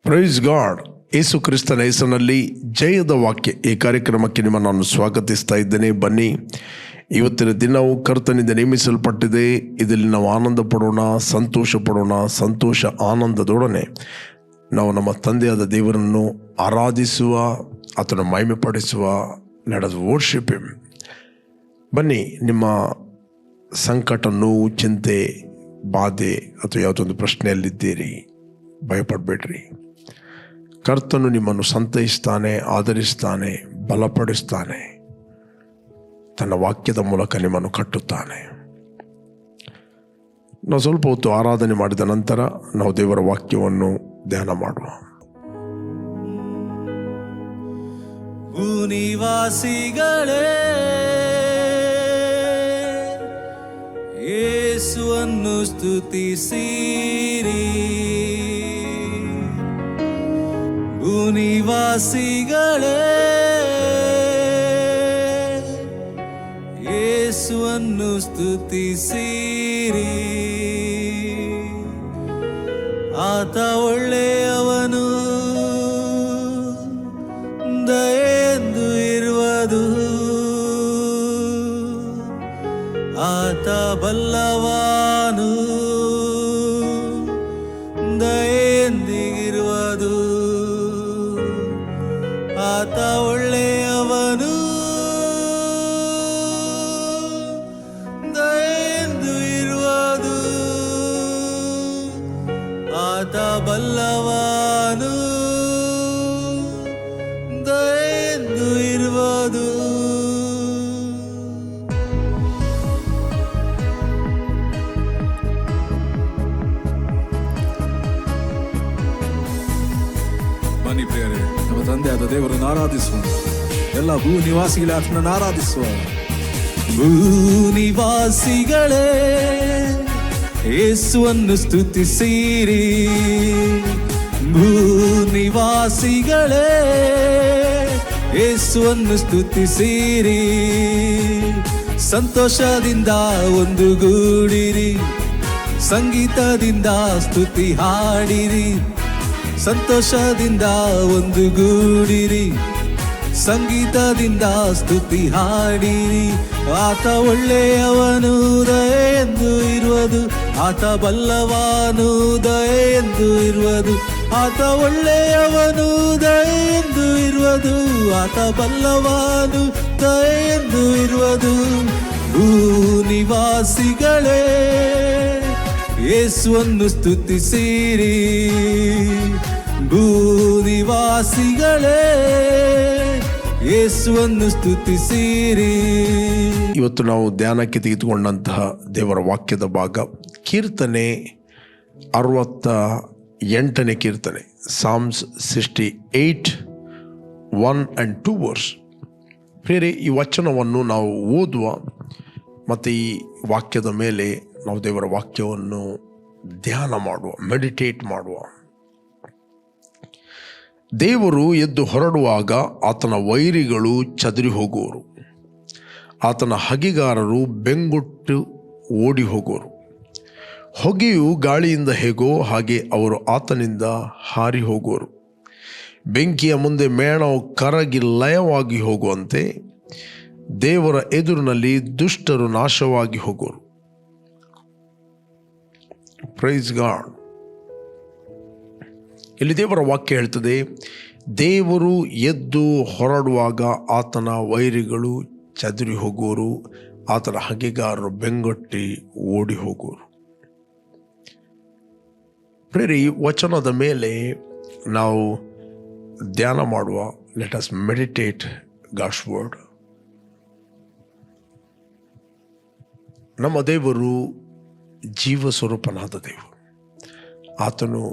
Praise God. ಯೇಸು ಕ್ರಿಸ್ತನ ಹೆಸರಿನಲ್ಲಿ ಜಯದ ವಾಕ್ಯ ಈ ಕಾರ್ಯಕ್ರಮಕ್ಕೆ ನಿಮ್ಮನ್ನು ನಾನು ಸ್ವಾಗತಿಸ್ತಾ ಇದ್ದೇನೆ. ಬನ್ನಿ, ಇವತ್ತಿನ ದಿನವು ಕರ್ತನಿಂದ ನೇಮಿಸಲ್ಪಟ್ಟಿದೆ. ಇದರಲ್ಲಿ ನಾವು ಆನಂದ ಪಡೋಣ, ಸಂತೋಷ ಪಡೋಣ. ಸಂತೋಷ ಆನಂದದೊಡನೆ ನಾವು ನಮ್ಮ ತಂದೆಯಾದ ದೇವರನ್ನು ಆರಾಧಿಸುವ, ಆತನ ಮಹಿಮೆ ಪಡಿಸುವ. Let us worship him. ಬನ್ನಿ, ನಿಮ್ಮ ಸಂಕಟ, ನೋವು, ಚಿಂತೆ, ಬಾಧೆ ಅಥವಾ ಯಾವುದೊಂದು ಪ್ರಶ್ನೆಯಲ್ಲಿದ್ದೀರಿ, ಭಯಪಡಬೇಡ್ರಿ. ಕರ್ತನು ನಿಮ್ಮನ್ನು ಸಂತೈಸ್ತಾನೆ, ಆದರಿಸ್ತಾನೆ, ಬಲಪಡಿಸ್ತಾನೆ. ತನ್ನ ವಾಕ್ಯದ ಮೂಲಕ ನಿಮ್ಮನ್ನು ಕಟ್ಟುತ್ತಾನೆ. ನಾವು ಸ್ವಲ್ಪ ಹೊತ್ತು ಆರಾಧನೆ ಮಾಡಿದ ನಂತರ ನಾವು ದೇವರ ವಾಕ್ಯವನ್ನು ಧ್ಯಾನ ಮಾಡುವ. ಭೂನಿವಾಸಿಗಳೇ, ಯೇಸುವನ್ನು ಸ್ತುತಿಸಿರಿ. ಭೂನಿವಾಸಿಗಳೇ, ಯೇಸುವನ್ನು ಸ್ತುತಿಸಿರಿ. ಆತ ಒಳ್ಳೆಯವನು, ದಯೆಂದು ಇರುವುದು. ಆತ ಬಲ್ಲವಾನು, ದಯೆಂದಿಗಿರುವುದು. ಆತ ಒಳ್ಳೆಯವನು, ದಯೆಂದು ಇರುವುದು. ಆತ ಬಲ್ಲವಾನು, ದಯೆಂದು ಇರುವುದು. ಬನ್ನಿ ಪ್ರಿಯರೇ, ನಮ್ಮ ತಂದೆಯಾದ ದೇವರನ್ನು ಆರಾಧಿಸುವ. ಎಲ್ಲ ಭೂ ನಿವಾಸಿಗಳೇ ಆತನನ್ನು ಆರಾಧಿಸುವ. ಭೂನಿವಾಸಿಗಳೇ, ಯೇಸುವನ್ನು ಸ್ತುತಿಸಿರಿ. ಭೂನಿವಾಸಿಗಳೇ, ಯೇಸುವನ್ನು ಸ್ತುತಿಸಿರಿ. ಸಂತೋಷದಿಂದ ಒಂದುಗೂಡಿರಿ, ಸಂಗೀತದಿಂದ ಸ್ತುತಿ ಹಾಡಿರಿ. ಸಂತೋಷದಿಂದ ಒಂದುಗೂಡಿರಿ, ಸಂಗೀತದಿಂದ ಸ್ತುತಿ ಹಾಡಿರಿ. ಆತ ಒಳ್ಳೆಯವನು, ದಯೆಂದು ಇರುವುದು. ಆತ ಬಲ್ಲವಾನು, ದಯೆಂದು ಇರುವುದು. ಆತ ಒಳ್ಳೆಯವನು, ದಯೆಂದು ಇರುವುದು. ಆತ ಬಲ್ಲವಾನು, ದಯೆಂದು ಇರುವುದು. ಭೂನಿವಾಸಿಗಳೇ, ಯೇಸುವನ್ನು ಸ್ತುತಿಸಿರಿ. ಭೂನಿವಾಸಿಗಳೇ, ಯೇಸುವನ್ನು ಸ್ತುತಿಸಿರಿ. ಇವತ್ತು ನಾವು ಧ್ಯಾನಕ್ಕೆ ತೆಗೆದುಕೊಂಡಂತಹ ದೇವರ ವಾಕ್ಯದ ಭಾಗ ಕೀರ್ತನೆ 68ನೇ ಕೀರ್ತನೆ, ಸಾಮ್ಸ್ 68 1 and 2 verse. ಬೇರೆ ಈ ವಚನವನ್ನು ನಾವು ಓದುವ ಮತ್ತು ಈ ವಾಕ್ಯದ ಮೇಲೆ ನಾವು ದೇವರ ವಾಕ್ಯವನ್ನು ಧ್ಯಾನ ಮಾಡುವ, ಮೆಡಿಟೇಟ್ ಮಾಡುವ. ದೇವರು ಎದ್ದು ಹೊರಡುವಾಗ ಆತನ ವೈರಿಗಳು ಚದುರಿ ಹೋಗುವರು. ಆತನ ಹಗೆಗಾರರು ಬೆಂಗೊಟ್ಟು ಓಡಿ ಹೋಗುವರು. ಹೊಗೆಯು ಗಾಳಿಯಿಂದ ಹೇಗೋ ಹಾಗೆ ಅವರು ಆತನಿಂದ ಹಾರಿ ಹೋಗುವರು. ಬೆಂಕಿಯ ಮುಂದೆ ಮೇಣವು ಕರಗಿ ಲಯವಾಗಿ ಹೋಗುವಂತೆ ದೇವರ ಎದುರಿನಲ್ಲಿ ದುಷ್ಟರು ನಾಶವಾಗಿ ಹೋಗುವರು. Praise God. ಇಲ್ಲಿ ದೇವರ ವಾಕ್ಯ ಹೇಳ್ತದೆ, ದೇವರು ಎದ್ದು ಹೊರಡುವಾಗ ಆತನ ವೈರಿಗಳು ಚದುರಿ ಹೋಗುವರು, ಆತನ ಹಗೆಗಾರರು ಬೆಂಗೊಟ್ಟಿ ಓಡಿ ಹೋಗುವರು. ಪ್ರೇರಿ, ವಚನದ ಮೇಲೆ ನಾವು ಧ್ಯಾನ ಮಾಡುವ. Let us meditate God's word. ನಮ್ಮ ದೇವರು ಜೀವ ಸ್ವರೂಪನಾದ ದೇವರು. ಆತನು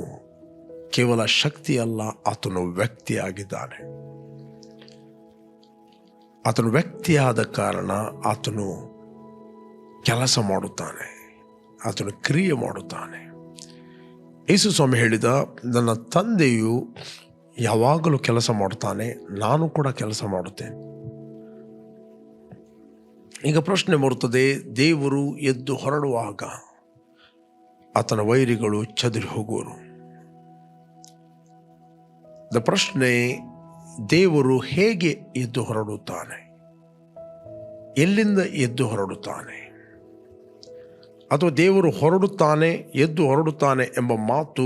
ಕೇವಲ ಶಕ್ತಿ ಅಲ್ಲ, ಆತನು ವ್ಯಕ್ತಿಯಾಗಿದ್ದಾನೆ. ಆತನು ವ್ಯಕ್ತಿಯಾದ ಕಾರಣ ಆತನು ಕೆಲಸ ಮಾಡುತ್ತಾನೆ, ಆತನು ಕ್ರಿಯೆ ಮಾಡುತ್ತಾನೆ. ಯೇಸು ಸ್ವಾಮಿ ಹೇಳಿದ, ನನ್ನ ತಂದೆಯು ಯಾವಾಗಲೂ ಕೆಲಸ ಮಾಡುತ್ತಾನೆ, ನಾನು ಕೂಡ ಕೆಲಸ ಮಾಡುತ್ತೇನೆ. ಈಗ ಪ್ರಶ್ನೆ ಬರುತ್ತದೆ, ದೇವರು ಎದ್ದು ಹೊರಡುವಾಗ ಆತನ ವೈರಿಗಳು ಚದುರಿ ಹೋಗುವರು. ಪ್ರಶ್ನೆ, ದೇವರು ಹೇಗೆ ಎದ್ದು ಹೊರಡುತ್ತಾನೆ? ಎಲ್ಲಿಂದ ಎದ್ದು ಹೊರಡುತ್ತಾನೆ? ಅಥವಾ ದೇವರು ಎದ್ದು ಹೊರಡುತ್ತಾನೆ ಎಂಬ ಮಾತು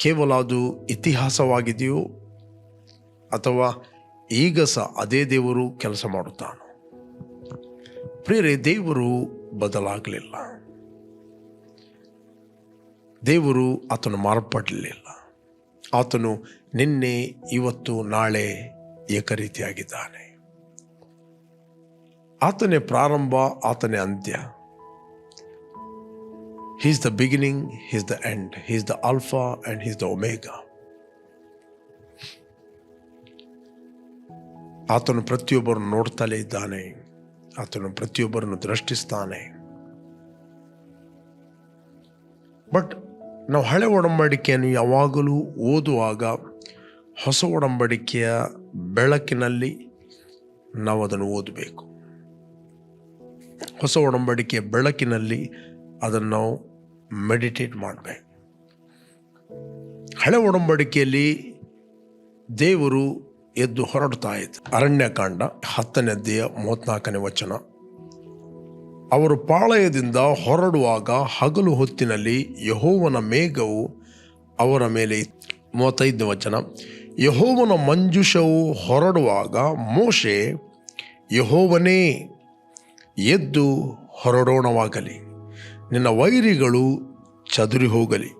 ಕೇವಲ ಅದು ಇತಿಹಾಸವಾಗಿದೆಯೋ ಅಥವಾ ಈಗ ಸಹ ಅದೇ ದೇವರು ಕೆಲಸ ಮಾಡುತ್ತಾನೋ? ಪ್ರಿಯರೇ, ದೇವರು ಬದಲಾಗಲಿಲ್ಲ. ದೇವರು ಆತನು ಮಾರ್ಪಡಲಿಲ್ಲ. ಆತನು ನಿನ್ನೆ, ಇವತ್ತು, ನಾಳೆ ಏಕರೀತಿಯಾಗಿದ್ದಾನೆ. ಆತನೇ ಪ್ರಾರಂಭ, ಆತನೇ ಅಂತ್ಯ. He is the beginning, He is the end. He is the Alpha and He is the Omega. ಆತನು ಪ್ರತಿಯೊಬ್ಬರನ್ನು ನೋಡ್ತಲೇ ಇದ್ದಾನೆ. ಆತನು ಪ್ರತಿಯೊಬ್ಬರನ್ನು ದೃಷ್ಟಿಸ್ತಾನೆ. ಬಟ್ ನಾವು ಹಳೆ ಒಡಂಬಡಿಕೆಯನ್ನು ಯಾವಾಗಲೂ ಓದುವಾಗ ಹೊಸ ಒಡಂಬಡಿಕೆಯ ಬೆಳಕಿನಲ್ಲಿ ನಾವು ಅದನ್ನು ಓದಬೇಕು. ಹೊಸ ಒಡಂಬಡಿಕೆಯ ಬೆಳಕಿನಲ್ಲಿ ಅದನ್ನು ನಾವು ಮೆಡಿಟೇಟ್ ಮಾಡಬೇಕು. ಹಳೆ ಒಡಂಬಡಿಕೆಯಲ್ಲಿ ದೇವರು ಎದ್ದು ಹೊರಡ್ತಾ ಇದ್ದ. ಅರಣ್ಯಕಾಂಡ 10ನೇ ಅಧ್ಯಾಯ 34ನೇ ವಚನ. ಅವರು ಪಾಳೆಯದಿಂದ ಹೊರಡುವಾಗ ಹಗಲು ಹೊತ್ತಿನಲ್ಲಿ ಯೆಹೋವನ ಮೇಘವು ಅವರ ಮೇಲೆ ಇತ್ತು. 35ನೇ ವಚನ. ಯೆಹೋವನ ಮಂಜೂಷವು ಹೊರಡುವಾಗ ಮೋಶೆ, ಯೆಹೋವನೇ ಎದ್ದು ಹೊರಡೋಣವಾಗಲಿ, ನಿನ್ನ ವೈರಿಗಳು ಚದುರಿ ಹೋಗಲಿ,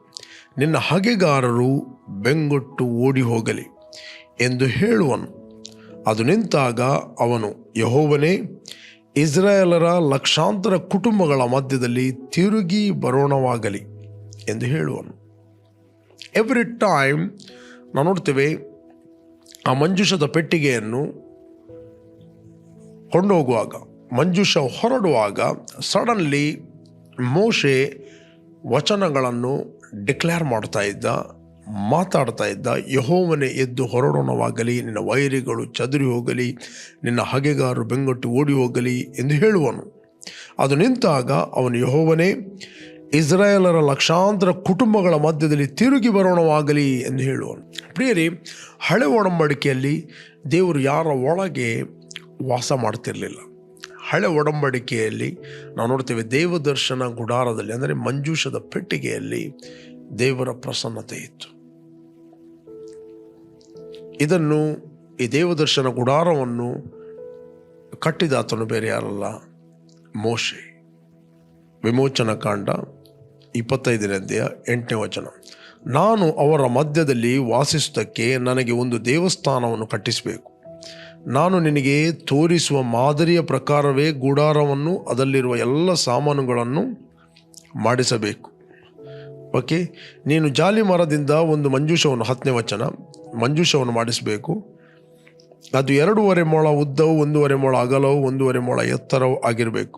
ನಿನ್ನ ಹಗೆಗಾರರು ಬೆಂಗೊಟ್ಟು ಓಡಿ ಹೋಗಲಿ ಎಂದು ಹೇಳುವನು. ಅದು ನಿಂತಾಗ ಅವನು, ಯೆಹೋವನೇ, ಇಸ್ರಾಯೇಲರ ಲಕ್ಷಾಂತರ ಕುಟುಂಬಗಳ ಮಧ್ಯದಲ್ಲಿ ತಿರುಗಿ ಬರೋಣವಾಗಲಿ ಎಂದು ಹೇಳುವನು. ಎವ್ರಿ ಟೈಮ್ ನಾವು ನೋಡ್ತೇವೆ, ಆ ಮಂಜೂಷದ ಪೆಟ್ಟಿಗೆಯನ್ನು ಕೊಂಡೋಗುವಾಗ, ಮಂಜೂಷ ಹೊರಡುವಾಗ ಸಡನ್ಲಿ ಮೋಶೆ ವಚನಗಳನ್ನು ಡಿಕ್ಲೇರ್ ಮಾಡ್ತಾ ಇದ್ದ, ಮಾತಾಡ್ತಾ ಇದ್ದ. ಯೆಹೋವನೇ ಎದ್ದು ಹೊರಡೋಣವಾಗಲಿ, ನಿನ್ನ ವೈರಿಗಳು ಚದುರಿ ಹೋಗಲಿ, ನಿನ್ನ ಹಗೆಗಾರರು ಬೆಂಗೊಟ್ಟು ಓಡಿ ಹೋಗಲಿ ಎಂದು ಹೇಳುವನು. ಅದು ನಿಂತಾಗ ಅವನು, ಯೆಹೋವನೇ, ಇಸ್ರಾಯೇಲರ ಲಕ್ಷಾಂತರ ಕುಟುಂಬಗಳ ಮಧ್ಯದಲ್ಲಿ ತಿರುಗಿ ಬರೋಣವಾಗಲಿ ಎಂದು ಹೇಳುವನು. ಪ್ರಿಯರೇ, ಹಳೆ ಒಡಂಬಡಿಕೆಯಲ್ಲಿ ದೇವರು ಯಾರ ಒಳಗೆ ವಾಸ ಮಾಡ್ತಿರಲಿಲ್ಲ. ಹಳೆ ಒಡಂಬಡಿಕೆಯಲ್ಲಿ ನಾವು ನೋಡ್ತೇವೆ, ದೇವದರ್ಶನ ಗುಡಾರದಲ್ಲಿ, ಅಂದರೆ ಮಂಜೂಷದ ಪೆಟ್ಟಿಗೆಯಲ್ಲಿ ದೇವರ ಪ್ರಸನ್ನತೆ ಇತ್ತು. ಈ ದೇವದರ್ಶನ ಗುಡಾರವನ್ನು ಕಟ್ಟಿದಾತನು ಬೇರೆ ಯಾರಲ್ಲ, ಮೋಶೆ. ವಿಮೋಚನ ಕಾಂಡ 25ನೇ ಅಧ್ಯಾಯ 8ನೇ ವಚನ. ನಾನು ಅವರ ಮಧ್ಯದಲ್ಲಿ ವಾಸಿಸುವುದಕ್ಕೆ ನನಗೆ ಒಂದು ದೇವಸ್ಥಾನವನ್ನು ಕಟ್ಟಿಸಬೇಕು. ನಾನು ನಿನಗೆ ತೋರಿಸುವ ಮಾದರಿಯ ಪ್ರಕಾರವೇ ಗುಡಾರವನ್ನು, ಅದರಲ್ಲಿರುವ ಎಲ್ಲ ಸಾಮಾನುಗಳನ್ನು ಮಾಡಿಸಬೇಕು. ಓಕೆ, ನೀನು ಜಾಲಿ ಮರದಿಂದ ಒಂದು ಮಂಜೂಷವನ್ನು, 10ನೇ ವಚನ, ಮಂಜೂಷವನ್ನು ಮಾಡಿಸಬೇಕು. ಅದು 2.5 ಮೊಳ ಉದ್ದವು, 1.5 ಮೊಳ ಅಗಲವು, 1.5 ಮೊಳ ಎತ್ತರವು ಆಗಿರಬೇಕು.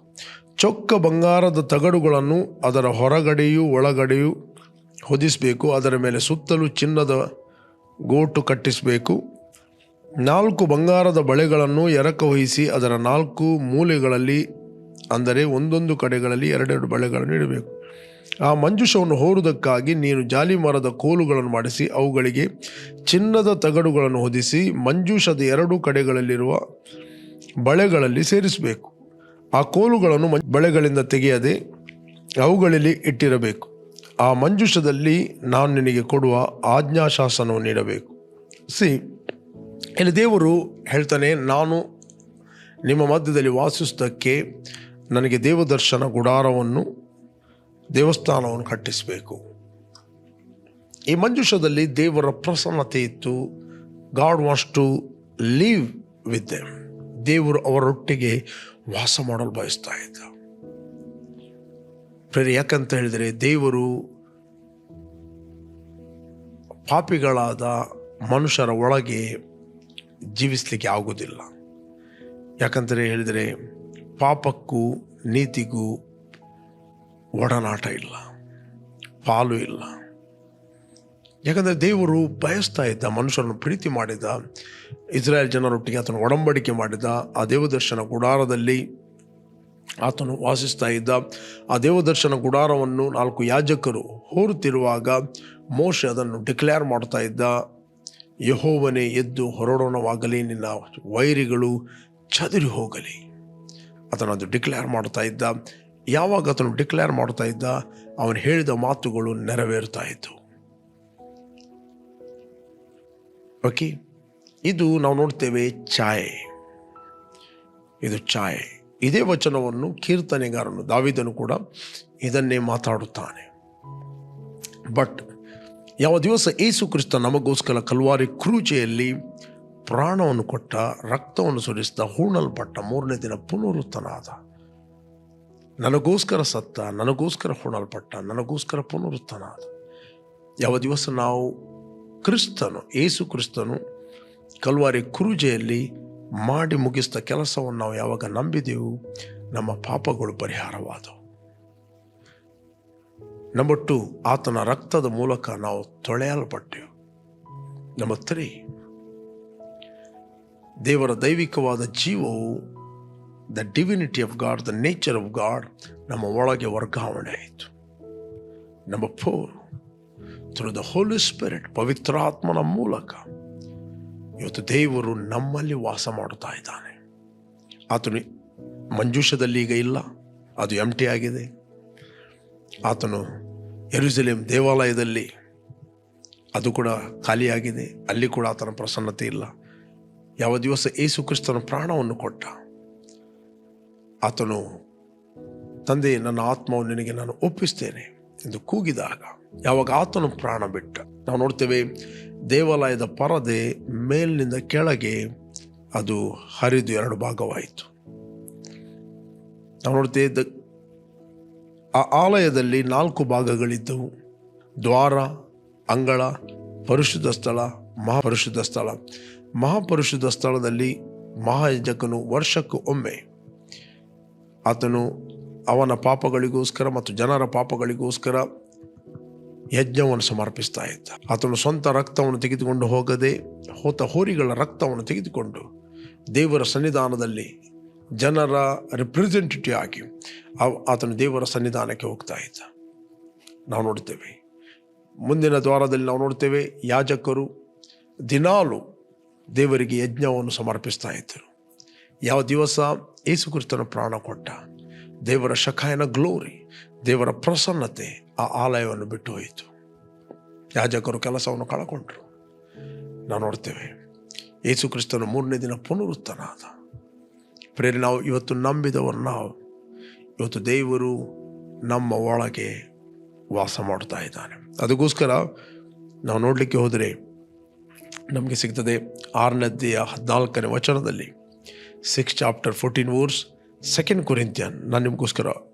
ಚೊಕ್ಕ ಬಂಗಾರದ ತಗಡುಗಳನ್ನು ಅದರ ಹೊರಗಡೆಯೂ ಒಳಗಡೆಯೂ ಹೊದಿಸಬೇಕು. ಅದರ ಮೇಲೆ ಸುತ್ತಲೂ ಚಿನ್ನದ ಗೋಟು ಕಟ್ಟಿಸಬೇಕು. 4 ಬಂಗಾರದ ಬಳೆಗಳನ್ನು ಎರಕ ವಹಿಸಿ ಅದರ 4 ಮೂಲೆಗಳಲ್ಲಿ, ಅಂದರೆ ಒಂದೊಂದು ಕಡೆಗಳಲ್ಲಿ 2 ಬಳೆಗಳನ್ನು ಇಡಬೇಕು. ಆ ಮಂಜೂಷವನ್ನು ಹೊರುವುದಕ್ಕಾಗಿ ನೀನು ಜಾಲಿ ಮರದ ಕೋಲುಗಳನ್ನು ಮಾಡಿಸಿ ಅವುಗಳಿಗೆ ಚಿನ್ನದ ತಗಡುಗಳನ್ನು ಹೊದಿಸಿ ಮಂಜೂಷದ 2 ಕಡೆಗಳಲ್ಲಿರುವ ಬಳೆಗಳಲ್ಲಿ ಸೇರಿಸಬೇಕು. ಆ ಕೋಲುಗಳನ್ನು ಬಳೆಗಳಿಂದ ತೆಗೆಯದೆ ಅವುಗಳಲ್ಲಿ ಇಟ್ಟಿರಬೇಕು. ಆ ಮಂಜೂಷದಲ್ಲಿ ನಾನು ನಿನಗೆ ಕೊಡುವ ಆಜ್ಞಾಶಾಸನವನ್ನು ನೀಡಬೇಕು. ಇಲ್ಲಿ ದೇವರು ಹೇಳ್ತಾನೆ, ನಾನು ನಿಮ್ಮ ಮಧ್ಯದಲ್ಲಿ ವಾಸಿಸುವುದಕ್ಕೆ ನನಗೆ ದೇವದರ್ಶನ ಗುಡಾರವನ್ನು, ದೇವಸ್ಥಾನವನ್ನು ಕಟ್ಟಿಸಬೇಕು. ಈ ಮಂಜೂಷದಲ್ಲಿ ದೇವರ ಪ್ರಸನ್ನತೆ ಇತ್ತು. God wants to live with them. ದೇವರು ಅವರೊಟ್ಟಿಗೆ ವಾಸ ಮಾಡಲು ಬಯಸ್ತಾ ಇದ್ದ. ಯಾಕಂತ ಹೇಳಿದರೆ, ದೇವರು ಪಾಪಿಗಳಾದ ಮನುಷ್ಯರ ಒಳಗೆ ಜೀವಿಸಲಿಕ್ಕೆ ಆಗುವುದಿಲ್ಲ. ಯಾಕಂದರೆ ಹೇಳಿದರೆ, ಪಾಪಕ್ಕೂ ನೀತಿಗೂ ಒಡನಾಟ ಇಲ್ಲ, ಪಾಲು ಇಲ್ಲ. ಯಾಕಂದರೆ ದೇವರು ಬಯಸ್ತಾ ಇದ್ದ, ಮನುಷ್ಯರನ್ನು ಪ್ರೀತಿ ಮಾಡಿದ, ಇಸ್ರಾಯೇಲ್ ಜನರೊಟ್ಟಿಗೆ ಆತನು ಒಡಂಬಡಿಕೆ ಮಾಡಿದ. ಆ ದೇವದರ್ಶನ ಗುಡಾರದಲ್ಲಿ ಆತನು ವಾಸಿಸ್ತಾ ಇದ್ದ. ಆ ದೇವದರ್ಶನ ಗುಡಾರವನ್ನು 4 ಯಾಜಕರು ಹೊರುತ್ತಿರುವಾಗ ಮೋಶೆ ಅದನ್ನು ಡಿಕ್ಲೇರ್ ಮಾಡ್ತಾ ಇದ್ದ. ಯೆಹೋವನೇ ಎದ್ದು ಹೊರಡೋಣವಾಗಲಿ, ನಿನ್ನ ವೈರಿಗಳು ಚದುರಿ ಹೋಗಲಿ. ಆತನು ಅದು ಡಿಕ್ಲೇರ್ ಮಾಡ್ತಾ ಇದ್ದ. ಯಾವಾಗ ಆತನು ಡಿಕ್ಲೇರ್ ಮಾಡ್ತಾ ಇದ್ದ, ಅವನು ಹೇಳಿದ ಮಾತುಗಳು ನೆರವೇರ್ತಾ ಇತ್ತು. ಓಕೆ, ಇದು ನಾವು ನೋಡ್ತೇವೆ ಛಾಯೆ. ಇದು ಛಾಯೆ. ಇದೇ ವಚನವನ್ನು ಕೀರ್ತನೆಗಾರನು ದಾವೀದನು ಕೂಡ ಇದನ್ನೇ ಮಾತಾಡುತ್ತಾನೆ. ಬಟ್ ಯಾವ ದಿವಸ ಯೇಸು ಕ್ರಿಸ್ತ ನಮಗೋಸ್ಕರ ಕಲ್ವಾರಿ ಕ್ರೂಜೆಯಲ್ಲಿ ಪ್ರಾಣವನ್ನು ಕೊಟ್ಟ, ರಕ್ತವನ್ನು ಸುರಿಸಿದ, ಹೂಣಲ್ಪಟ್ಟ, 3ನೇ ದಿನ ಪುನರುತ್ಥಾನಾದ, ನನಗೋಸ್ಕರ ಸತ್ತ, ನನಗೋಸ್ಕರ ಹೂಣಲ್ಪಟ್ಟ, ನನಗೋಸ್ಕರ ಪುನರುತ್ಥಾನಾದ. ಯಾವ ದಿವಸ ನಾವು ಕ್ರಿಸ್ತನು, ಯೇಸು ಕ್ರಿಸ್ತನು ಕಲ್ವಾರಿ ಕ್ರೂಜೆಯಲ್ಲಿ ಮಾಡಿ ಮುಗಿಸಿದ ಕೆಲಸವನ್ನು ನಾವು ಯಾವಾಗ ನಂಬಿದೆವು, ನಮ್ಮ ಪಾಪಗಳು ಪರಿಹಾರವಾದವು. ನಂಬರ್ 2, ಆತನ ರಕ್ತದ ಮೂಲಕ ನಾವು ತೊಳೆಯಲ್ಪಟ್ಟೆವು. ನಂಬರ್ 3, ದೇವರ ದೈವಿಕವಾದ ಜೀವವು, the divinity of God, the nature of God ನಮ್ಮ ಒಳಗೆ ವರ್ಗಾವಣೆ ಆಯಿತು. Number 4, through the Holy Spirit, ಪವಿತ್ರಾತ್ಮನ ಮೂಲಕ ಇವತ್ತು ದೇವರು ನಮ್ಮಲ್ಲಿ ವಾಸ ಮಾಡುತ್ತಾ ಇದ್ದಾನೆ. ಆತನು ಮಂಜೂಷದಲ್ಲಿ ಈಗ ಇಲ್ಲ, ಅದು ಎಂಟಿ ಆಗಿದೆ. ಆತನು ಯೆರೂಸಲೇಮ್ ದೇವಾಲಯದಲ್ಲಿ, ಅದು ಕೂಡ ಖಾಲಿಯಾಗಿದೆ, ಅಲ್ಲಿ ಕೂಡ ಆತನ ಪ್ರಸನ್ನತೆ ಇಲ್ಲ. ಯಾವ ದಿವಸ ಯೇಸು ಕ್ರಿಸ್ತನ ಪ್ರಾಣವನ್ನು ಕೊಟ್ಟ, ಆತನು ತಂದೆ ನನ್ನ ಆತ್ಮವನ್ನು ನಿನಗೆ ನಾನು ಒಪ್ಪಿಸ್ತೇನೆ ಎಂದು ಕೂಗಿದಾಗ, ಯಾವಾಗ ಆತನು ಪ್ರಾಣ ಬಿಟ್ಟ, ನಾವು ನೋಡ್ತೇವೆ ದೇವಾಲಯದ ಪರದೆ ಮೇಲಿನಿಂದ ಕೆಳಗೆ ಅದು ಹರಿದು 2 ಭಾಗವಾಯಿತು. ನಾವು ನೋಡ್ತೇವೆ ಆ ಆಲಯದಲ್ಲಿ 4 ಭಾಗಗಳಿದ್ದವು: ದ್ವಾರ, ಅಂಗಳ, ಪರಿಶುದ್ಧ ಸ್ಥಳ, ಮಹಾಪರಿಶುದ್ಧ ಸ್ಥಳ. ಮಹಾಪರಿಶುದ್ಧ ಸ್ಥಳದಲ್ಲಿ ಮಹಾಯಾಜಕನು ವರ್ಷಕ್ಕೆ ಒಮ್ಮೆ ಆತನು ಅವನ ಪಾಪಗಳಿಗೋಸ್ಕರ ಮತ್ತು ಜನರ ಪಾಪಗಳಿಗೋಸ್ಕರ ಯಜ್ಞವನ್ನು ಸಮರ್ಪಿಸ್ತಾ ಇದ್ದ. ಆತನು ಸ್ವಂತ ರಕ್ತವನ್ನು ತೆಗೆದುಕೊಂಡು ಹೋಗದೆ, ಹೋತ ಹೋರಿಗಳ ರಕ್ತವನ್ನು ತೆಗೆದುಕೊಂಡು ದೇವರ ಸನ್ನಿಧಾನದಲ್ಲಿ ಜನರ ರಿಪ್ರೆಸೆಂಟೇಟಿವ್ ಆಗಿ ಆತನು ದೇವರ ಸನ್ನಿಧಾನಕ್ಕೆ ಹೋಗ್ತಾ ಇದ್ದ. ನಾವು ನೋಡ್ತೇವೆ ಮುಂದಿನ ದ್ವಾರದಲ್ಲಿ ನಾವು ನೋಡ್ತೇವೆ ಯಾಜಕರು ದಿನಾಲು ದೇವರಿಗೆ ಯಜ್ಞವನ್ನು ಸಮರ್ಪಿಸ್ತಾ ಇದ್ದರು. ಯಾವ ದಿವಸ ಯೇಸು ಕ್ರಿಸ್ತನ ಪ್ರಾಣ ಕೊಟ್ಟ, ದೇವರ ಶಖಾಯನ ಗ್ಲೋರಿ, ದೇವರ ಪ್ರಸನ್ನತೆ ಆ ಆಲಯವನ್ನು ಬಿಟ್ಟು ಹೋಯಿತು. ಯಾಜಕರು ಕೆಲಸವನ್ನು ಕಳಕೊಂಡ್ರು. ನಾವು ನೋಡ್ತೇವೆ ಯೇಸು ಕ್ರಿಸ್ತನ 3ನೇ ದಿನ ಪುನರುತ್ಥಾನಾದ. ಪ್ರೇರೆ, ನಾವು ಇವತ್ತು ನಂಬಿದವರು, ನಾವು ಇವತ್ತು ದೇವರು ನಮ್ಮ ಒಳಗೆ ವಾಸ ಮಾಡ್ತಾ ಇದ್ದಾನೆ. ಅದಕ್ಕೋಸ್ಕರ ನಾವು ನೋಡಲಿಕ್ಕೆ ಹೋದರೆ ನಮಗೆ ಸಿಗ್ತದೆ 6ನೇ ಅಧ್ಯಾಯ 14ನೇ ವಚನದಲ್ಲಿ, 6 ಚಾಪ್ಟರ್ 14 ವರ್ಸ್, 2 ಕೊರಿಂಥಿಯನ್. ನಾನು ನಿಮಗೋಸ್ಕರ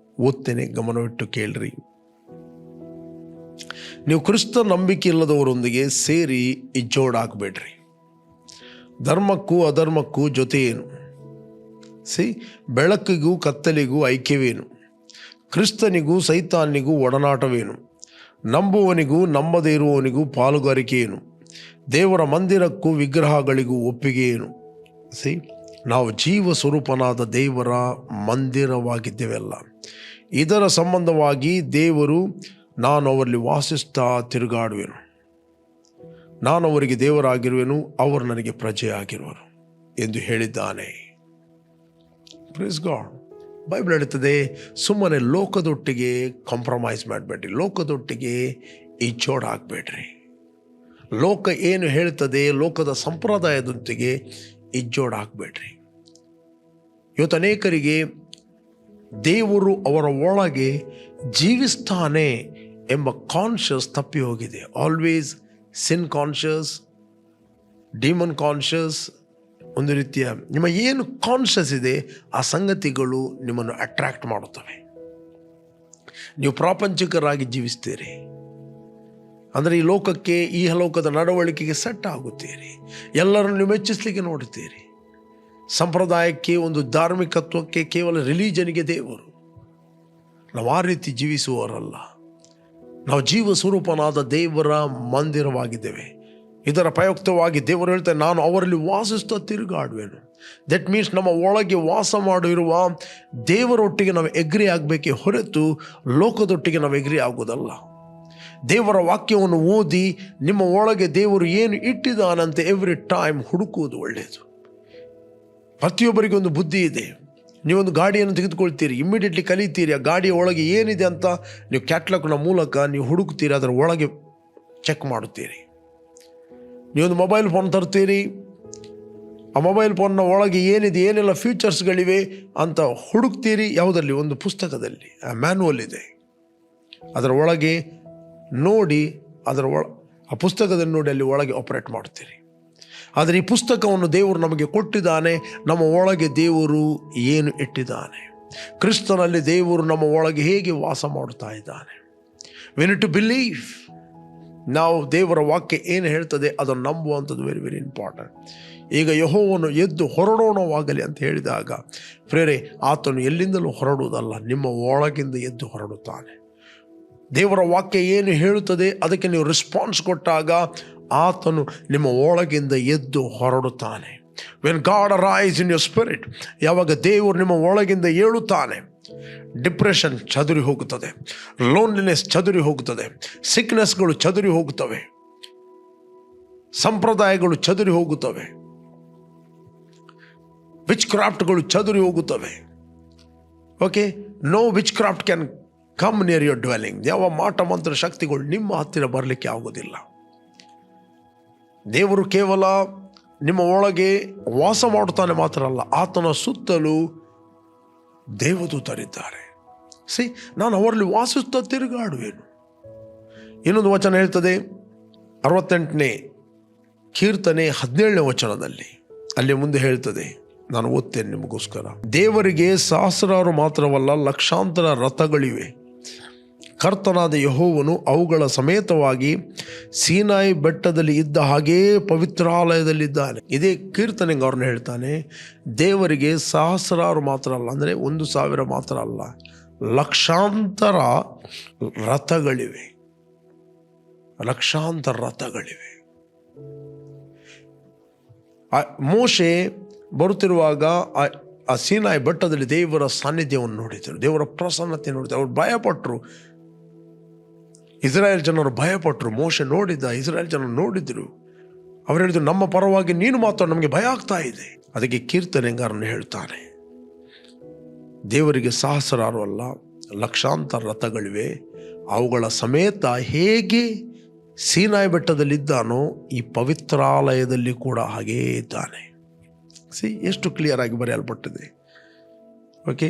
ಓದ್ತೇನೆ, ಗಮನವಿಟ್ಟು ಕೇಳ್ರಿ. ನೀವು ಕ್ರಿಸ್ತ ನಂಬಿಕೆ ಇಲ್ಲದವರೊಂದಿಗೆ ಸೇರಿ ಇಜ್ಜೋಡಾಗಬೇಡ್ರಿ. ಧರ್ಮಕ್ಕೂ ಅಧರ್ಮಕ್ಕೂ ಜೊತೆ ಏನು? ಬೆಳಕಿಗೂ ಕತ್ತಲಿಗೂ ಐಕ್ಯವೇನು? ಕ್ರಿಸ್ತನಿಗೂ ಸೈತಾನಿಗೂ ಒಡನಾಟವೇನು? ನಂಬುವನಿಗೂ ನಂಬದೇ ಇರುವವನಿಗೂ ಪಾಲುಗಾರಿಕೆ ಏನು? ದೇವರ ಮಂದಿರಕ್ಕೂ ವಿಗ್ರಹಗಳಿಗೂ ಒಪ್ಪಿಗೆ ಏನು? ನಾವು ಜೀವ ಸ್ವರೂಪನಾದ ದೇವರ ಮಂದಿರವಾಗಿದ್ದೇವೆಲ್ಲ. ಇದರ ಸಂಬಂಧವಾಗಿ ದೇವರು, ನಾನು ಅವರಲ್ಲಿ ವಾಸಿಸ್ತಾ ತಿರುಗಾಡುವೆನು, ನಾನು ಅವರಿಗೆ ದೇವರಾಗಿರುವೆನು, ಅವರು ನನಗೆ ಪ್ರಜೆಯಾಗಿರುವರು ಎಂದು ಹೇಳಿದ್ದಾನೆ. Praise god. ಬೈಬಲ್ ಹೇಳುತ್ತದೆ, ಸುಮ್ಮನೆ ಲೋಕದೊಟ್ಟಿಗೆ ಕಾಂಪ್ರಮೈಸ್ ಮಾಡಬೇಡ್ರಿ, ಲೋಕದೊಟ್ಟಿಗೆ ಇಜ್ಜೋಡಾಗಬೇಡ್ರಿ. ಲೋಕ ಏನು ಹೇಳ್ತದೆ, ಲೋಕದ ಸಂಪ್ರದಾಯದೊಂದಿಗೆ ಇಜ್ಜೋಡಾಗಬೇಡ್ರಿ. ಇವತ್ತು ಅನೇಕರಿಗೆ ದೇವರು ಅವರ ಒಳಗೆ ಜೀವಿಸ್ತಾನೆ ಎಂಬ ಕಾನ್ಷಿಯಸ್ ತಪ್ಪಿ ಹೋಗಿದೆ. ಆಲ್ವೇಸ್ ಸಿನ್ ಕಾನ್ಷಿಯಸ್, ಡಿಮನ್ ಕಾನ್ಷಿಯಸ್. ಒಂದು ರೀತಿಯ ನಿಮ್ಮ ಏನು ಕಾನ್ಷಿಯಸ್ ಇದೆ ಆ ಸಂಗತಿಗಳು ನಿಮ್ಮನ್ನು ಅಟ್ರಾಕ್ಟ್ ಮಾಡುತ್ತವೆ. ನೀವು ಪ್ರಾಪಂಚಿಕರಾಗಿ ಜೀವಿಸ್ತೀರಿ ಅಂದರೆ ಈ ಲೋಕಕ್ಕೆ, ಈ ಲೋಕದ ನಡವಳಿಕೆಗೆ ಸೆಟ್ ಆಗುತ್ತೀರಿ. ಎಲ್ಲರನ್ನು ಮೆಚ್ಚಿಸಲಿಕ್ಕೆ ನೋಡುತ್ತೀರಿ. ಸಂಪ್ರದಾಯಕ್ಕೆ, ಒಂದು ಧಾರ್ಮಿಕತ್ವಕ್ಕೆ, ಕೇವಲ ರಿಲಿಜನ್ಗೆ ದೇವರು. ನಾವು ಆ ರೀತಿ ಜೀವಿಸುವವರಲ್ಲ. ನಾವು ಜೀವ ಸ್ವರೂಪನಾದ ದೇವರ ಮಂದಿರವಾಗಿದ್ದೇವೆ. ಇದರ ಪ್ರಯುಕ್ತವಾಗಿ ದೇವರು ಹೇಳ್ತಾರೆ, ನಾನು ಅವರಲ್ಲಿ ವಾಸಿಸ್ತಾ ತಿರುಗಾಡುವೆನು. ದಟ್ ಮೀನ್ಸ್ ನಮ್ಮ ಒಳಗೆ ವಾಸ ಮಾಡಿರುವ ದೇವರೊಟ್ಟಿಗೆ ನಾವು ಎಗ್ರಿ ಆಗಬೇಕೇ ಹೊರತು ಲೋಕದೊಟ್ಟಿಗೆ ನಾವು ಎಗ್ರಿ ಆಗೋದಲ್ಲ. ದೇವರ ವಾಕ್ಯವನ್ನು ಓದಿ ನಿಮ್ಮ ಒಳಗೆ ದೇವರು ಏನು ಇಟ್ಟಿದ್ದಾನಂತೆ ಎವ್ರಿ ಟೈಮ್ ಹುಡುಕುವುದು ಒಳ್ಳೆಯದು. ಪ್ರತಿಯೊಬ್ಬರಿಗೆ ಒಂದು ಬುದ್ಧಿ ಇದೆ. ನೀವೊಂದು ಗಾಡಿಯನ್ನು ತೆಗೆದುಕೊಳ್ತೀರಿ, ಇಮ್ಮಿಡಿಯೇಟ್ಲಿ ಕಲಿತೀರಿ ಆ ಗಾಡಿಯ ಒಳಗೆ ಏನಿದೆ ಅಂತ ನೀವು ಕ್ಯಾಟ್ಲಾಗ್ನ ಮೂಲಕ ನೀವು ಹುಡುಕ್ತೀರಿ, ಅದರ ಒಳಗೆ ಚೆಕ್ ಮಾಡುತ್ತೀರಿ. ನೀವೊಂದು ಮೊಬೈಲ್ ಫೋನ್ ತರ್ತೀರಿ, ಆ ಮೊಬೈಲ್ ಫೋನ್ನ ಒಳಗೆ ಏನಿದೆ, ಏನೆಲ್ಲ ಫೀಚರ್ಸ್ಗಳಿವೆ ಅಂತ ಹುಡುಕ್ತೀರಿ. ಯಾವುದರಲ್ಲಿ? ಒಂದು ಪುಸ್ತಕದಲ್ಲಿ ಮ್ಯಾನ್ಯುವಲ್ ಇದೆ, ಅದರ ಒಳಗೆ ನೋಡಿ ಆ ಪುಸ್ತಕದಲ್ಲಿ ನೋಡಿ ಅಲ್ಲಿ ಒಳಗೆ ಆಪರೇಟ್ ಮಾಡ್ತೀರಿ. ಆದರೆ ಈ ಪುಸ್ತಕವನ್ನು ದೇವರು ನಮಗೆ ಕೊಟ್ಟಿದ್ದಾನೆ. ನಮ್ಮ ಒಳಗೆ ದೇವರು ಏನು ಇಟ್ಟಿದ್ದಾನೆ, ಕ್ರಿಸ್ತನಲ್ಲಿ ದೇವರು ನಮ್ಮ ಒಳಗೆ ಹೇಗೆ ವಾಸ ಮಾಡುತ್ತಾ ಇದ್ದಾನೆ. We need to believe. ನಾವು ದೇವರ ವಾಕ್ಯ ಏನು ಹೇಳ್ತದೆ ಅದನ್ನು ನಂಬುವಂಥದ್ದು ವೆರಿ ವೆರಿ ಇಂಪಾರ್ಟೆಂಟ್. ಈಗ ಯೆಹೋವನು ಎದ್ದು ಹೊರಡೋಣವಾಗಲಿ ಅಂತ ಹೇಳಿದಾಗ ಪ್ರೇರೆ, ಆತನು ಎಲ್ಲಿಂದಲೂ ಹೊರಡುವುದಲ್ಲ, ನಿಮ್ಮ ಒಳಗಿಂದ ಎದ್ದು ಹೊರಡುತ್ತಾನೆ. ದೇವರ ವಾಕ್ಯ ಏನು ಹೇಳುತ್ತದೆ ಅದಕ್ಕೆ ನೀವು ರೆಸ್ಪಾನ್ಸ್ ಕೊಟ್ಟಾಗ ಆತನು ನಿಮ್ಮ ಒಳಗಿಂದ ಎದ್ದು ಹೊರಡುತ್ತಾನೆ. When God arise in your spirit, ಯಾವಾಗ ದೇವರು ನಿಮ್ಮ ಒಳಗಿಂದ ಏಳುತ್ತಾನೆ, ಡಿಪ್ರೆಷನ್ ಚದುರಿ ಹೋಗುತ್ತದೆ, ಲೋನ್ಲಿನೆಸ್ ಚದುರಿ ಹೋಗುತ್ತದೆ, ಸಿಕ್ನೆಸ್ಗಳು ಚದುರಿ ಹೋಗುತ್ತವೆ, ಸಂಪ್ರದಾಯಗಳು ಚದುರಿ ಹೋಗುತ್ತವೆ, ವಿಚ್ ಕ್ರಾಫ್ಟ್ಗಳು ಚದುರಿ ಹೋಗುತ್ತವೆ. Okay, no witchcraft can come near your dwelling. ಯಾವ ಮಾಟ ಮಂತ್ರ ಶಕ್ತಿಗಳು ನಿಮ್ಮ ಹತ್ತಿರ ಬರಲಿಕ್ಕೆ ಆಗೋದಿಲ್ಲ. ದೇವರು ಕೇವಲ ನಿಮ್ಮ ಒಳಗೆ ವಾಸ ಮಾಡುತ್ತಾನೆ ಮಾತ್ರ ಅಲ್ಲ, ಆತನ ಸುತ್ತಲೂ ದೇವದೂತರಿದ್ದಾರೆ. ನಾನು ಅವರಲ್ಲಿ ವಾಸಿಸುತ್ತಾ ತಿರುಗಾಡುವೆನು. ಇನ್ನೊಂದು ವಚನ ಹೇಳ್ತದೆ, 68ನೇ ಕೀರ್ತನೆ 17ನೇ ವಚನದಲ್ಲಿ, ಅಲ್ಲಿ ಮುಂದೆ ಹೇಳ್ತದೆ, ನಾನು ಓದ್ತೇನೆ ನಿಮಗೋಸ್ಕರ. ದೇವರಿಗೆ ಸಹಸ್ರಾರು ಮಾತ್ರವಲ್ಲ, ಲಕ್ಷಾಂತರ ರಥಗಳಿವೆ. ಕರ್ತನಾದ ಯೆಹೋವನು ಅವುಗಳ ಸಮೇತವಾಗಿ ಸೀನಾಯಿ ಬೆಟ್ಟದಲ್ಲಿ ಇದ್ದ ಹಾಗೇ ಪವಿತ್ರಾಲಯದಲ್ಲಿದ್ದಾನೆ. ಇದೇ ಕೀರ್ತನೆಗೆ ಅವ್ರನ್ನ ಹೇಳ್ತಾನೆ, ದೇವರಿಗೆ ಸಹಸ್ರಾರು ಮಾತ್ರ ಅಲ್ಲ, ಅಂದರೆ 1,000 ಮಾತ್ರ ಅಲ್ಲ, ಲಕ್ಷಾಂತರ ರಥಗಳಿವೆ. ಲಕ್ಷಾಂತರ ರಥಗಳಿವೆ. ಮೋಶೆ ಬರುತ್ತಿರುವಾಗ ಆ ಸೀನಾಯಿ ಬೆಟ್ಟದಲ್ಲಿ ದೇವರ ಸಾನ್ನಿಧ್ಯವನ್ನು ನೋಡಿದರು, ದೇವರ ಪ್ರಸನ್ನತೆ ನೋಡಿದರು. ಅವರು ಭಯಪಟ್ಟರು, ಇಸ್ರಾಯೇಲ್ ಜನರು ಭಯಪಟ್ಟರು. ಮೋಶೆ ನೋಡಿದ್ದ, ಇಸ್ರಾಯೇಲ್ ಜನರು ನೋಡಿದ್ರು. ಅವರು ಹೇಳಿದ್ರು, ನಮ್ಮ ಪರವಾಗಿ ನೀನು ಮಾತ್ರ, ನಮಗೆ ಭಯ ಆಗ್ತಾ ಇದೆ. ಅದಕ್ಕೆ ಕೀರ್ತನೆಗಾರನು ಹೇಳ್ತಾನೆ, ದೇವರಿಗೆ ಸಹಸ್ರಾರು ಅಲ್ಲ, ಲಕ್ಷಾಂತರ ರಥಗಳಿವೆ. ಅವುಗಳ ಸಮೇತ ಹೇಗೆ ಸೀನಾಯಿ ಬೆಟ್ಟದಲ್ಲಿದ್ದಾನೋ ಈ ಪವಿತ್ರಾಲಯದಲ್ಲಿ ಕೂಡ ಹಾಗೇ ಇದ್ದಾನೆ. ಎಷ್ಟು ಕ್ಲಿಯರ್ ಆಗಿ ಬರೆಯಲ್ಪಟ್ಟಿದೆ. ಓಕೆ,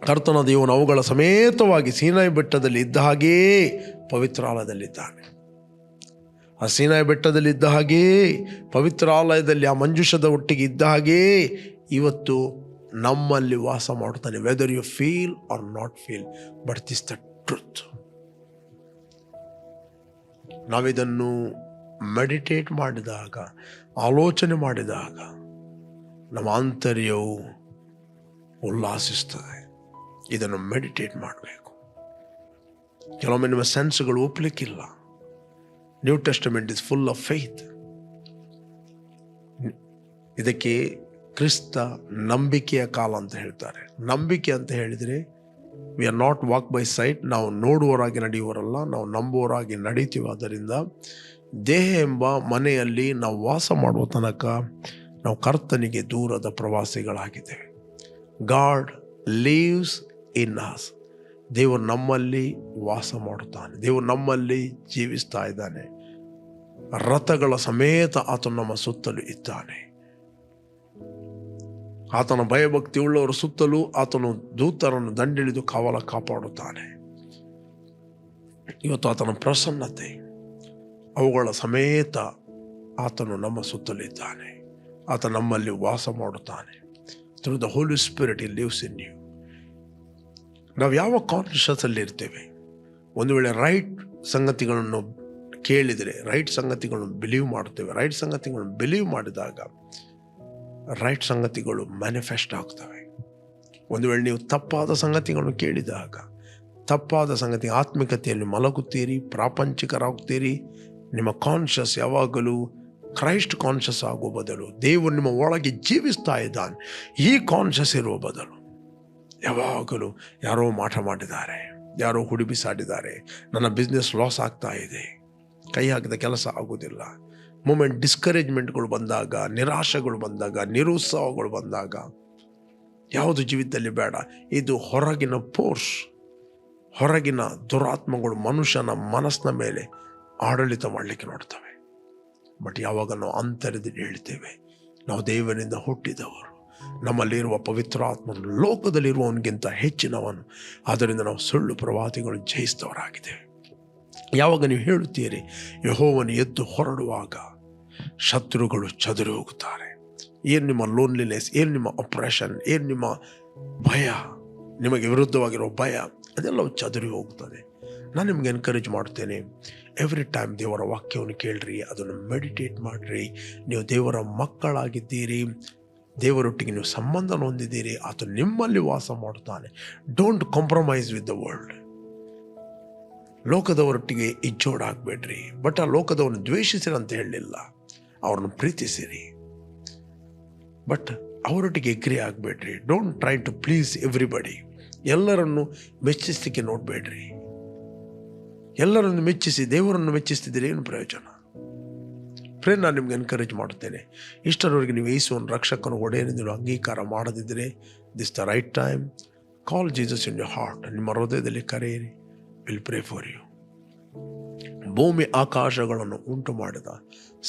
ಕರ್ತನ ದೇವನು ಅವುಗಳ ಸಮೇತವಾಗಿ ಸೀನಾಯಿ ಬೆಟ್ಟದಲ್ಲಿ ಇದ್ದ ಹಾಗೇ ಪವಿತ್ರಾಲಯದಲ್ಲಿದ್ದಾನೆ. ಆ ಸೀನಾಯಿ ಬೆಟ್ಟದಲ್ಲಿ ಇದ್ದ ಹಾಗೇ ಪವಿತ್ರಾಲಯದಲ್ಲಿ ಆ ಮಂಜುಷದ ಒಟ್ಟಿಗೆ ಇದ್ದ ಹಾಗೇ ಇವತ್ತು ನಮ್ಮಲ್ಲಿ ವಾಸ ಮಾಡುತ್ತಾನೆ. Whether you feel or not feel, but this the truth. ನಾವಿದನ್ನು ಮೆಡಿಟೇಟ್ ಮಾಡಿದಾಗ, ಆಲೋಚನೆ ಮಾಡಿದಾಗ ನಮ್ಮ ಆಂತರ್ಯವು ಉಲ್ಲಾಸಿಸ್ತದೆ. ಇದನ್ನು ಮೆಡಿಟೇಟ್ ಮಾಡಬೇಕು. ಕೆಲವೊಮ್ಮೆ ನಿಮ್ಮ ಸೆನ್ಸ್ಗಳು ಒಪ್ಪಲಿಕ್ಕಿಲ್ಲ. New Testament is full of faith. ಇದಕ್ಕೆ ಕ್ರಿಸ್ತ ನಂಬಿಕೆಯ ಕಾಲ ಅಂತ ಹೇಳ್ತಾರೆ. ನಂಬಿಕೆ ಅಂತ ಹೇಳಿದರೆ we are not walk by sight. ನಾವು ನೋಡುವವರಾಗಿ ನಡೆಯುವವರಲ್ಲ, ನಾವು ನಂಬುವವರಾಗಿ ನಡೀತೀವಿ. ಆದ್ದರಿಂದ ದೇಹ ಎಂಬ ಮನೆಯಲ್ಲಿ ನಾವು ವಾಸ ಮಾಡುವ ತನಕ ನಾವು ಕರ್ತನಿಗೆ ದೂರದ ಪ್ರವಾಸಿಗಳಾಗಿದ್ದೇವೆ. God lives in us. ದೇವರು ನಮ್ಮಲ್ಲಿ ವಾಸ ಮಾಡುತ್ತಾನೆ, ದೇವರು ನಮ್ಮಲ್ಲಿ ಜೀವಿಸ್ತಾ ಇದ್ದಾನೆ. ರಥಗಳ ಸಮೇತ ಆತನು ನಮ್ಮ ಸುತ್ತಲೂ ಇದ್ದಾನೆ. ಆತನ ಭಯಭಕ್ತಿ ಉಳ್ಳವರ ಸುತ್ತಲೂ ಆತನು ದೂತರನ್ನು ದಂಡಿಳಿದು ಕಾಪಾಡುತ್ತಾನೆ. ಇವತ್ತು ಆತನ ಪ್ರಸನ್ನತೆ, ಅವುಗಳ ಸಮೇತ ಆತನು ನಮ್ಮ ಸುತ್ತಲಿದ್ದಾನೆ. ಆತ ನಮ್ಮಲ್ಲಿ ವಾಸ ಮಾಡುತ್ತಾನೆ. Through the Holy Spirit he lives in you. ನಾವು ಯಾವ ಕಾನ್ಷಿಯಸ್ ಅಲ್ಲಿ ಇರ್ತೇವೆ? ಒಂದು ವೇಳೆ ರೈಟ್ ಸಂಗತಿಗಳನ್ನು ಕೇಳಿದರೆ ರೈಟ್ ಸಂಗತಿಗಳನ್ನು ಬಿಲೀವ್ ಮಾಡುತ್ತೇವೆ. ರೈಟ್ ಸಂಗತಿಗಳನ್ನು ಬಿಲೀವ್ ಮಾಡಿದಾಗ ರೈಟ್ ಸಂಗತಿಗಳು ಮ್ಯಾನಿಫೆಸ್ಟ್ ಆಗ್ತವೆ. ಒಂದು ವೇಳೆ ನೀವು ತಪ್ಪಾದ ಸಂಗತಿಗಳನ್ನು ಕೇಳಿದಾಗ, ತಪ್ಪಾದ ಸಂಗತಿ ಆತ್ಮಿಕತೆಯಲ್ಲಿ ಮಲಗುತ್ತೀರಿ, ಪ್ರಾಪಂಚಿಕರಾಗ್ತೀರಿ. ನಿಮ್ಮ ಕಾನ್ಷಿಯಸ್ ಯಾವಾಗಲೂ ಕ್ರೈಸ್ಟ್ ಕಾನ್ಷಿಯಸ್ ಆಗುವ ಬದಲು ದೇವರು ನಿಮ್ಮ ಒಳಗೆ ಜೀವಿಸ್ತಾ ಇದ್ದಾನೆ, ಈ ಕಾನ್ಷಿಯಸ್ ಇರುವ ಬದಲು ಯಾವಾಗಲೂ ಯಾರೋ ಮಾಟ ಮಾಡಿದ್ದಾರೆ, ಯಾರೋ ಹುಡಿ ಬಿಸಾಡಿದ್ದಾರೆ, ನನ್ನ ಬಿಸ್ನೆಸ್ ಲಾಸ್ ಆಗ್ತಾ ಇದೆ, ಕೈ ಹಾಕಿದ ಕೆಲಸ ಆಗೋದಿಲ್ಲ. ಮೂಮೆಂಟ್ ಡಿಸ್ಕರೇಜ್ಮೆಂಟ್ಗಳು ಬಂದಾಗ, ನಿರಾಶೆಗಳು ಬಂದಾಗ, ನಿರುತ್ಸಾಹಗಳು ಬಂದಾಗ ಯಾವುದು ಜೀವಿತದಲ್ಲಿ ಬೇಡ. ಇದು ಹೊರಗಿನ ಫೋರ್ಸ್, ಹೊರಗಿನ ದುರಾತ್ಮಗಳು ಮನುಷ್ಯನ ಮನಸ್ಸಿನ ಮೇಲೆ ಆಡಳಿತ ಮಾಡಲಿಕ್ಕೆ ನೋಡ್ತವೆ. ಬಟ್ ಯಾವಾಗ ನಾವು ಅಂತರ್ಯದಲ್ಲಿ ಹೇಳ್ತೇವೆ, ನಾವು ದೇವರಿಂದ ಹುಟ್ಟಿದವರು, ನಮ್ಮಲ್ಲಿರುವ ಪವಿತ್ರ ಆತ್ಮನು ಲೋಕದಲ್ಲಿರುವವನಿಗಿಂತ ಹೆಚ್ಚಿನವನು, ಆದ್ದರಿಂದ ನಾವು ಸುಳ್ಳು ಪ್ರವಾದಿಗಳು ಜಯಿಸಿದವರಾಗಿದ್ದೇವೆ. ಯಾವಾಗ ನೀವು ಹೇಳುತ್ತೀರಿ, ಯೆಹೋವನು ಎದ್ದು ಹೊರಡುವಾಗ ಶತ್ರುಗಳು ಚದುರಿ ಹೋಗುತ್ತಾರೆ. ಏನು ನಿಮ್ಮ ಲೋನ್ಲಿನೆಸ್, ಏನು ನಿಮ್ಮ ಅಪ್ರೆಷನ್, ಏನು ನಿಮ್ಮ ಭಯ, ನಿಮಗೆ ವಿರುದ್ಧವಾಗಿರೋ ಭಯ, ಅದೆಲ್ಲವೂ ಚದುರಿ ಹೋಗ್ತದೆ. ನಾನು ನಿಮ್ಗೆ ಎನ್ಕರೇಜ್ ಮಾಡ್ತೇನೆ, ಎವ್ರಿ ಟೈಮ್ ದೇವರ ವಾಕ್ಯವನ್ನು ಕೇಳ್ರಿ, ಅದನ್ನು ಮೆಡಿಟೇಟ್ ಮಾಡಿರಿ. ನೀವು ದೇವರ ಮಕ್ಕಳಾಗಿದ್ದೀರಿ, ದೇವರೊಟ್ಟಿಗೆ ನೀವು ಸಂಬಂಧ ಹೊಂದಿದ್ದೀರಿ, ಆತ ನಿಮ್ಮಲ್ಲಿ ವಾಸ ಮಾಡುತ್ತಾನೆ. Don't compromise with the world. ಲೋಕದವರೊಟ್ಟಿಗೆ ಇಜ್ಜೋಡಾಗಬೇಡ್ರಿ. ಬಟ್ ಆ ಲೋಕದವರನ್ನು ದ್ವೇಷಿಸಿರಿ ಅಂತ ಹೇಳಲಿಲ್ಲ, ಅವ್ರನ್ನ ಪ್ರೀತಿಸಿರಿ. ಬಟ್ ಅವರೊಟ್ಟಿಗೆ ಎಗ್ರಿ ಆಗಬೇಡ್ರಿ. Don't try to please everybody. ಎಲ್ಲರನ್ನು ಮೆಚ್ಚಿಸಲಿಕ್ಕೆ ನೋಡಬೇಡ್ರಿ. ಎಲ್ಲರನ್ನು ಮೆಚ್ಚಿಸಿ ದೇವರನ್ನು ಮೆಚ್ಚಿಸ್ತಿದ್ದೀರಿ, ಏನು ಪ್ರಯೋಜನ? ಫ್ರೆಂಡ್, ನಾನು ನಿಮ್ಗೆ ಎನ್ಕರೇಜ್ ಮಾಡುತ್ತೇನೆ, ಇಷ್ಟರವರೆಗೆ ನೀವು ಯೇಸುವನ್ನು ರಕ್ಷಕನ ಒಡೆಯನೆಂದು ಅಂಗೀಕಾರ ಮಾಡದಿದ್ದರೆ, this the right time. Call Jesus in your heart. ನಿಮ್ಮ ಹೃದಯದಲ್ಲಿ ಕರೆಯಿರಿ. Will pray for you. ಭೂಮಿ ಆಕಾಶಗಳನ್ನು ಉಂಟು ಮಾಡಿದ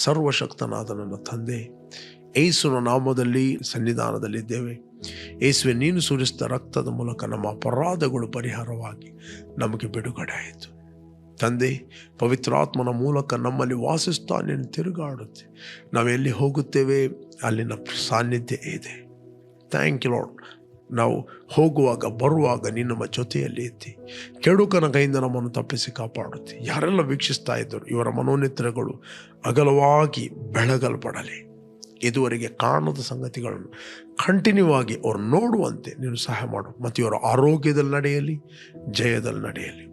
ಸರ್ವಶಕ್ತನಾದ ನನ್ನ ತಂದೆ, ಯೇಸುವಿನ ನಾಮದಲ್ಲಿ ಸನ್ನಿಧಾನದಲ್ಲಿದ್ದೇವೆ. ಯೇಸುವೆ, ನೀನು ಸುರಿಸಿದ ರಕ್ತದ ಮೂಲಕ ನಮ್ಮ ಅಪರಾಧಗಳು ಪರಿಹಾರವಾಗಿ ನಮಗೆ ಬಿಡುಗಡೆ ಆಯಿತು. ತಂದೆ, ಪವಿತ್ರಾತ್ಮನ ಮೂಲಕ ನಮ್ಮಲ್ಲಿ ವಾಸಿಸ್ತಾ ನೀನು ತಿರುಗಾಡುತ್ತೆ. ನಾವೆಲ್ಲಿ ಹೋಗುತ್ತೇವೆ ಅಲ್ಲಿನ ಸಾನ್ನಿಧ್ಯ ಇದೆ. Thank you Lord. ನಾವು ಹೋಗುವಾಗ ಬರುವಾಗ ನೀನು ನಮ್ಮ ಜೊತೆಯಲ್ಲಿ ಇದ್ದಿ ಕೆಡುಕನ ಕೈಯಿಂದ ನಮ್ಮನ್ನು ತಪ್ಪಿಸಿ ಕಾಪಾಡುತ್ತೆ. ಯಾರೆಲ್ಲ ವೀಕ್ಷಿಸ್ತಾ ಇದ್ದರು, ಇವರ ಮನೋನೇತ್ರಗಳು ಅಗಲವಾಗಿ ಬೆಳಗಲ್ಪಡಲಿ. ಇದುವರೆಗೆ ಕಾಣದ ಸಂಗತಿಗಳನ್ನು ಕಂಟಿನ್ಯೂ ಆಗಿ ಅವರು ನೋಡುವಂತೆ ನೀನು ಸಹಾಯ ಮಾಡು. ಮತ್ತು ಇವರ ಆರೋಗ್ಯದಲ್ಲಿ ನಡೆಯಲಿ, ಜಯದಲ್ಲಿ ನಡೆಯಲಿ.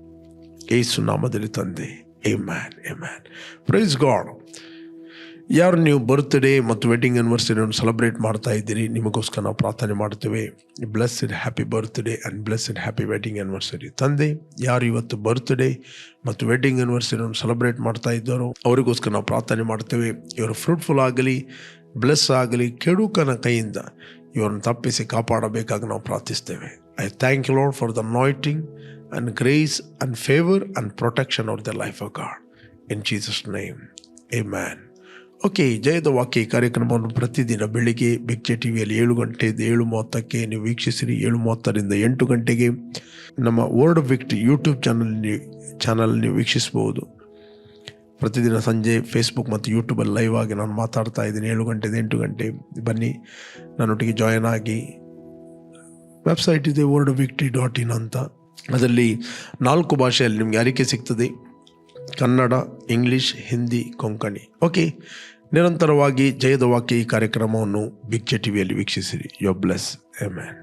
ಯೇಸು ನಾಮದಲ್ಲಿ ತಂದೆ, ಆಮೆನ್, ಆಮೆನ್. Praise God. ಯಾರು ನೀವು ಬರ್ತ್ಡೇ ಮತ್ತು ವೆಡ್ಡಿಂಗ್ ಆ್ಯನಿವರ್ಸರಿಯನ್ನು ಸೆಲೆಬ್ರೇಟ್ ಮಾಡ್ತಾ ಇದ್ದೀರಿ, ನಿಮಗೋಸ್ಕರ ನಾವು ಪ್ರಾರ್ಥನೆ ಮಾಡ್ತೇವೆ. Blessed happy birthday and blessed happy wedding anniversary. ತಂದೆ, ಯಾರು ಇವತ್ತು ಬರ್ತ್ಡೇ ಮತ್ತು ವೆಡ್ಡಿಂಗ್ ಆ್ಯನಿವರ್ಸರಿಯನ್ನು ಸೆಲೆಬ್ರೇಟ್ ಮಾಡ್ತಾ ಇದ್ದಾರೋ ಅವರಿಗೋಸ್ಕರ ನಾವು ಪ್ರಾರ್ಥನೆ ಮಾಡ್ತೇವೆ. ಇವರು ಫ್ರೂಟ್ಫುಲ್ ಆಗಲಿ, ಬ್ಲೆಸ್ ಆಗಲಿ, ಕೆಡುಕನ ಕೈಯಿಂದ ಇವರನ್ನು ತಪ್ಪಿಸಿ ಕಾಪಾಡಬೇಕಾಗಿ ನಾವು ಪ್ರಾರ್ಥಿಸ್ತೇವೆ. I thank you Lord for the anointing and grace and favor and protection of the life of God. In Jesus' name, amen. Okay, ಜಯದ ವಾಕ್ಯ ಈ ಕಾರ್ಯಕ್ರಮವನ್ನು ಪ್ರತಿದಿನ ಬೆಳಿಗ್ಗೆ ಬಿಗ್ ಜೆ ಟಿವಿಯಲ್ಲಿ 7 ಗಂಟೆಯಿಂದ 7:30ಕ್ಕೆ ನೀವು ವೀಕ್ಷಿಸಿರಿ. 7:30ರಿಂದ 8 ಗಂಟೆಗೆ ನಮ್ಮ word of victory YouTube channel ನೀವು ವೀಕ್ಷಿಸ್ಬೋದು. ಪ್ರತಿದಿನ ಸಂಜೆ ಫೇಸ್ಬುಕ್ ಮತ್ತು ಯೂಟ್ಯೂಬಲ್ಲಿ ಲೈವ್ ಆಗಿ ನಾನು ಮಾತಾಡ್ತಾ ಇದ್ದೀನಿ. 7 ಗಂಟೆಯಿಂದ 8 ಗಂಟೆ ಬನ್ನಿ, ನನ್ನೊಟ್ಟಿಗೆ ಜಾಯಿನ್ ಆಗಿ. ವೆಬ್ಸೈಟ್ ಇದೆ wordofvictory.in ಅಂತ. ಅದರಲ್ಲಿ 4 ಭಾಷೆಯಲ್ಲಿ ನಿಮಗೆ ಅರಿಕೆ ಸಿಗ್ತದೆ: ಕನ್ನಡ, ಇಂಗ್ಲೀಷ್, ಹಿಂದಿ, ಕೊಂಕಣಿ. ಓಕೆ, ನಿರಂತರವಾಗಿ ಜಯದ ವಾಕ್ಯ ಈ ಕಾರ್ಯಕ್ರಮವನ್ನು ಬಿಗ್ ಜೆ ಟಿವಿಯಲ್ಲಿ ವೀಕ್ಷಿಸಿರಿ. You are bless. ಆಮೆನ್.